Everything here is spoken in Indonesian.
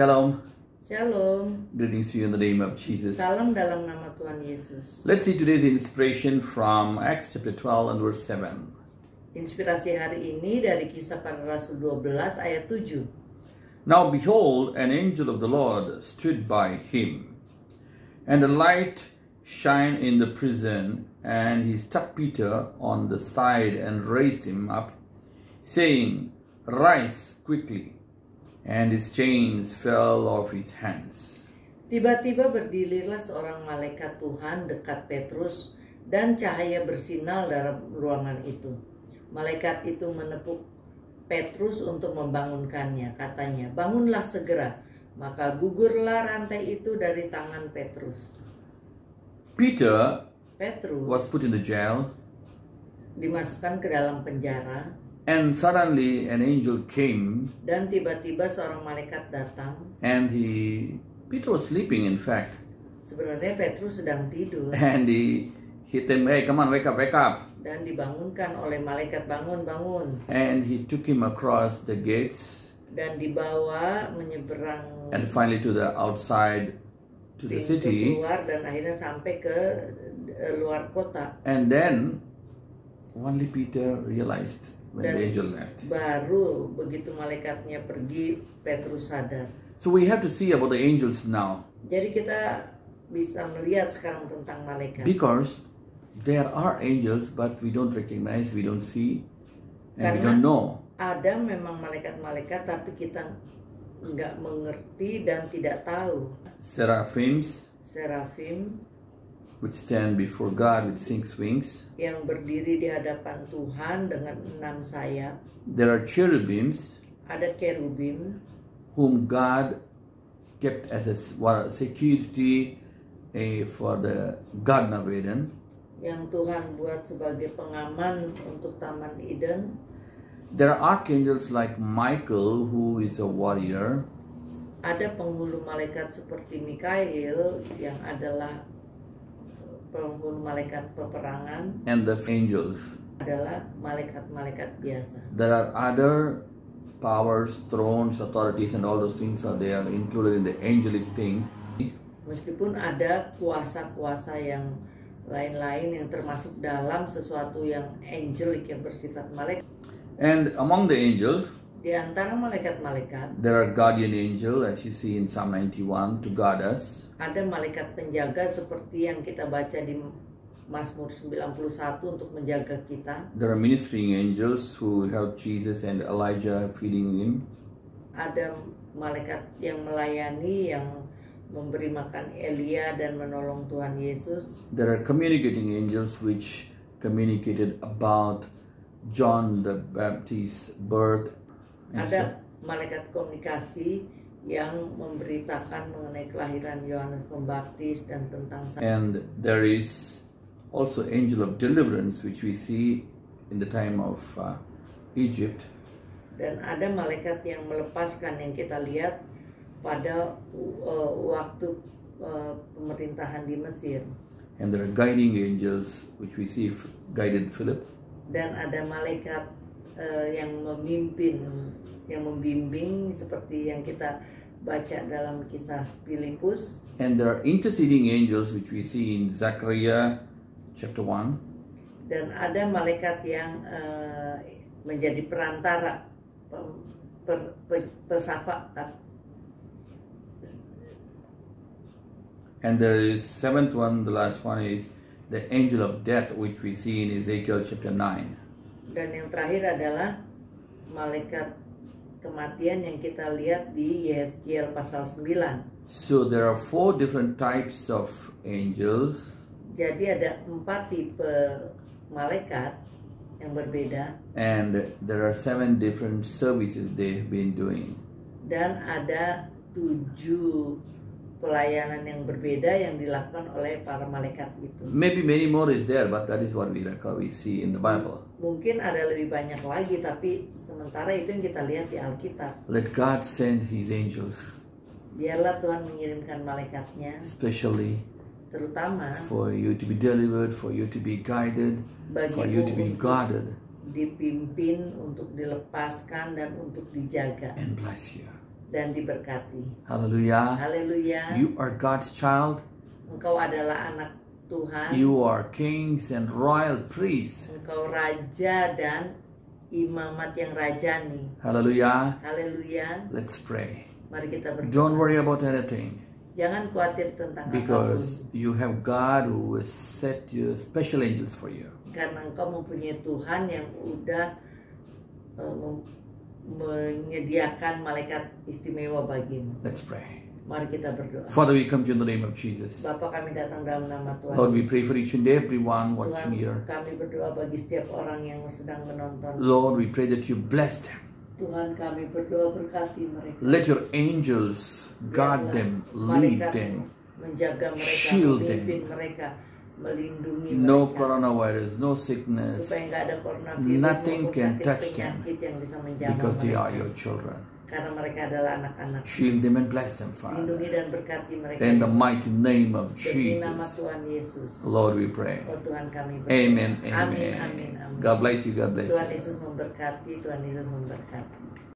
Shalom. Shalom. Greetings to you in the name of Jesus. Salam dalam nama Tuhan Yesus. Let's see today's inspiration from Acts chapter 12 and verse 7. Inspirasi hari ini dari Kisah Para Rasul 12 ayat 7. Now behold, an angel of the Lord stood by him, and a light shined in the prison, and he struck Peter on the side and raised him up, saying, Rise quickly. And his chains fell off his hands. Tiba-tiba berdirilah seorang malaikat Tuhan dekat Petrus, dan cahaya bersinar dalam ruangan itu. Malaikat itu menepuk Petrus untuk membangunkannya. Katanya, bangunlah segera. Maka gugurlah rantai itu dari tangan Petrus. Peter Petrus was put in the jail, dimasukkan ke dalam penjara. and suddenly an angel came, Dan tiba-tiba seorang malaikat datang. and Peter was sleeping in fact, Sebenarnya Petrus sedang tidur. and he hit him, hey, come on, wake up, wake up. Dan dibangunkan oleh malaikat, bangun, bangun. And he took him across the gates Dan dibawa menyeberang and finally to the outside to the pintu city. keluar, dan akhirnya sampai ke luar kota. And then only Peter realized when Dan the angel left. baru begitu malaikatnya pergi, Petrus sadar. So we have to see about the angels now, Jadi kita bisa melihat sekarang tentang malaikat. because there are angels but we don't recognize, we don't see, and we Karena don't know. ada memang malaikat-malaikat, tapi kita nggak mengerti dan tidak tahu. Seraphims, Serafim which stand before God with 6 wings. yang berdiri di hadapan Tuhan dengan 6 sayap. There are cherubims Ada kerubim whom God kept as a security for the Garden of Eden. yang Tuhan buat sebagai pengaman untuk Taman Eden. There are archangels like Michael, who is a warrior. Ada penghulu malaikat seperti Mikail yang adalah penghulu malaikat peperangan, And the angels. adalah malaikat-malaikat biasa. There are other powers, thrones, authorities, and all those things are there included in the angelic things. Meskipun ada kuasa-kuasa yang lain-lain yang termasuk dalam sesuatu yang angelic, yang bersifat malaikat. And among the angels, Di antara malaikat-malaikat there are guardian angel, as you see in Psalm 91, to guard us. ada malaikat penjaga seperti yang kita baca di Mazmur 91 untuk menjaga kita. There are ministering angels who help Jesus and Elijah feeding him. Ada malaikat yang melayani, yang memberi makan Elia dan menolong Tuhan Yesus. There are communicating angels which communicated about John the Baptist's birth. And Ada malaikat komunikasi yang memberitakan mengenai kelahiran Yohanes Pembaptis dan tentang And there is also angel of deliverance, which we see in the time of Egypt. dan ada malaikat yang melepaskan yang kita lihat pada waktu pemerintahan di Mesir. And there are guiding angels, which we see guided Philip. Dan ada malaikat yang memimpin, yang membimbing seperti yang kita baca dalam kisah Filipus. And there are interceding angels, which we see in Zechariah chapter 1. Dan ada malaikat yang menjadi perantara, pesafat. And there is seventh one, the last one is the angel of death, which we see in Ezekiel chapter 9. Dan yang terakhir adalah malaikat kematian yang kita lihat di Yehezkiel pasal 9. So there are 4 different types of angels. Jadi ada 4 tipe malaikat yang berbeda. And there are 7 different services they've been doing. Dan ada 7 pelayanan yang berbeda yang dilakukan oleh para malaikat itu. Maybe many more is there, but that is what we see in the Bible. Mungkin ada lebih banyak lagi, tapi sementara itu yang kita lihat di Alkitab. Let God send His angels, Biarlah Tuhan mengirimkan malaikatnya, especially terutama for you to be delivered, for you to be guided, for you to be guarded, dipimpin, untuk dilepaskan dan untuk dijaga, and bless you. dan diberkati. Hallelujah. Haleluya. You are God's child. Engkau adalah anak Tuhan. You are kings and royal priests. Engkau raja dan imamat yang rajani. Hallelujah. Haleluya. Let's pray. Mari kita berdoa. Don't worry about anything, Jangan khawatir tentang because apapun. you have God who has set your special angels for you. Karena engkau mempunyai Tuhan yang udah menyediakan malaikat istimewa bagimu. Let's pray. Mari kita berdoa. Father, we come to you in the name of Jesus. Bapa, kami datang dalam nama Tuhan Lord, we Yesus. pray for each and every one Tuhan, watching here. kami berdoa bagi setiap orang yang sedang menonton. Lord, we pray that you bless them. Tuhan, kami berdoa berkati mereka. Let your angels guard them, lead Malaikat them. menjaga mereka, shield memimpin them. mereka, melindungi No mereka. coronavirus, no sickness, Supaya nggak ada coronavirus nothing maupun can sakit touch them, penyakit yang bisa menjamah because they mereka. are your children. Karena mereka adalah anak-anak. Shield them and bless them, Lindungi Father. dan berkati mereka. In the mighty name of Demi nama Jesus. Tuhan Yesus. Lord, we pray. Oh Tuhan, kami berdoa. Amen, Amin, amin, amen. amin. God bless you, God bless Tuhan you. Yesus memberkati, Tuhan Yesus memberkati.